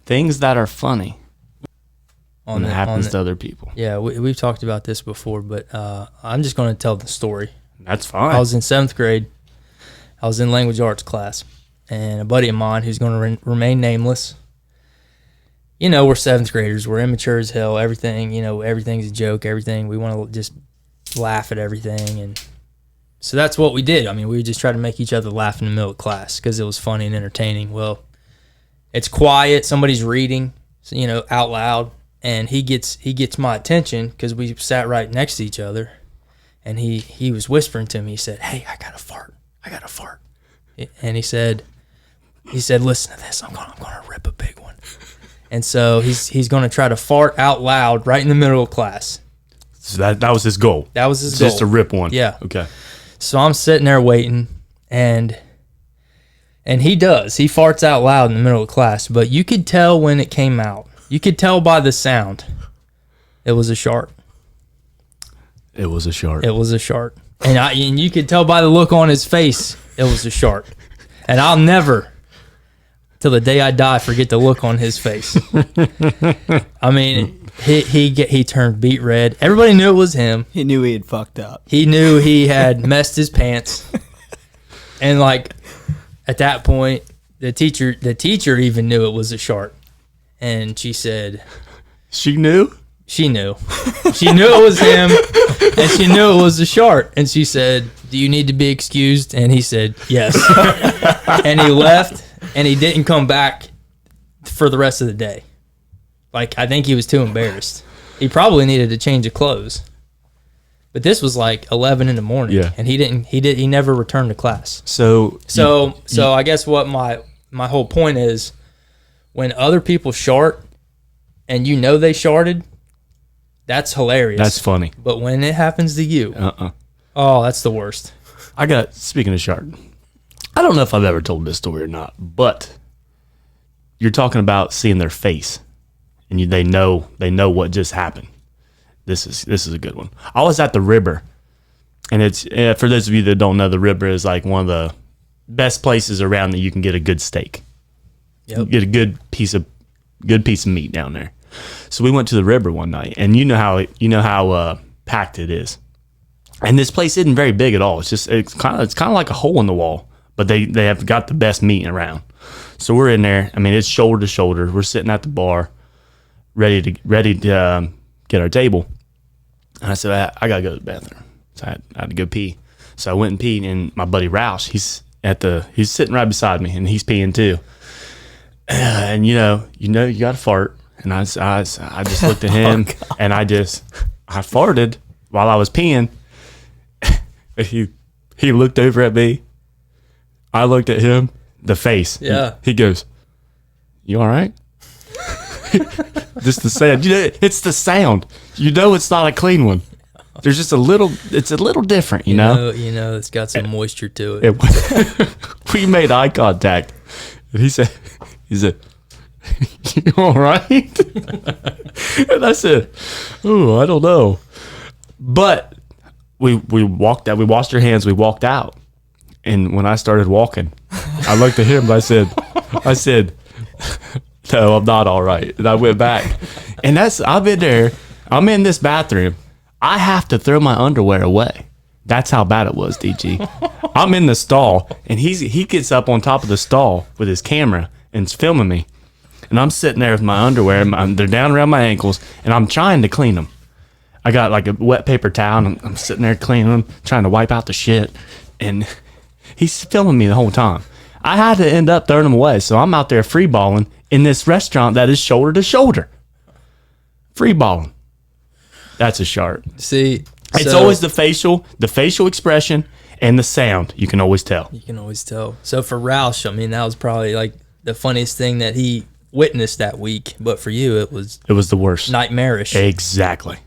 things that are funny when it happens to other people. Yeah, we've talked about this before, but I'm just going to tell the story. That's fine. I was in 7th grade. I was in language arts class, and a buddy of mine who's going to remain nameless. You know, we're 7th graders. We're immature as hell. Everything, everything's a joke. Everything. We want to just laugh at everything. And so that's what we did. I mean, we would just try to make each other laugh in the middle of class because it was funny and entertaining. Well, it's quiet. Somebody's reading, out loud. And he gets my attention because we sat right next to each other. And he was whispering to me. He said, "Hey, I got to fart. I got to fart." And he said, "Listen to this. I'm gonna rip a big one." And so he's going to try to fart out loud right in the middle of class. So that was his goal. That was his goal. Just to rip one. Yeah. Okay. So I'm sitting there waiting, and he does. He farts out loud in the middle of class, but you could tell when it came out. You could tell by the sound. It was a shark. It was a shark. It was a shark. And you could tell by the look on his face, it was a shark. And I'll never, till the day I die, forget the look on his face. I mean, he turned beet red. Everybody knew it was him. He knew he had fucked up. He knew he had messed his pants. And at that point, the teacher even knew it was a shark. And she said, She knew? She knew. She knew it was him, and she knew it was a shark. And she said, "Do you need to be excused?" And he said, "Yes." And he left, and he didn't come back for the rest of the day. I think he was too embarrassed. He probably needed a change of clothes. But this was 11 in the morning, yeah. And he never returned to class. So I guess what my whole point is, when other people shart and they sharted, that's hilarious. That's funny. But when it happens to you, oh, that's the worst. Speaking of shark, I don't know if I've ever told this story or not, but you're talking about seeing their face, and they know what just happened. This is a good one. I was at the River, and it's for those of you that don't know, the River is one of the best places around that you can get a good steak. Yep. Get a good piece of meat down there. So we went to the River one night, and you know how packed it is. And this place isn't very big at all. It's kind of like a hole in the wall, but they have got the best meat around. So we're in there. I mean, it's shoulder to shoulder. We're sitting at the bar, ready to get our table. And I said, I gotta go to the bathroom. So I had to go pee. So I went and peed, and my buddy Roush, he's sitting right beside me, and he's peeing too. And you got to fart. And I just looked at him, and I farted while I was peeing. He looked over at me. I looked at him. The face. Yeah. He goes, "You all right?" Just the sound. It's the sound. It's not a clean one. There's just it's a little different, you know? It's got some moisture to it. We made eye contact. And he said, "You all right?" And I said, "Oh, I don't know." But we walked out. We washed our hands. We walked out. And when I started walking, I looked at him. I said, "No, I'm not all right." And I went back. And I've been there. I'm in this bathroom. I have to throw my underwear away. That's how bad it was, DG. I'm in the stall, and he gets up on top of the stall with his camera and is filming me. And I'm sitting there with my underwear. They're down around my ankles, and I'm trying to clean them. I got a wet paper towel, and I'm sitting there cleaning them, trying to wipe out the shit. And he's filming me the whole time. I had to end up throwing them away, so I'm out there free balling in this restaurant that is shoulder to shoulder. Free balling. That's a shark. See, it's always the facial expression and the sound. You can always tell. You can always tell. So for Roush, that was probably the funniest thing that he witnessed that week. But for you, it was the worst. Nightmarish. Exactly.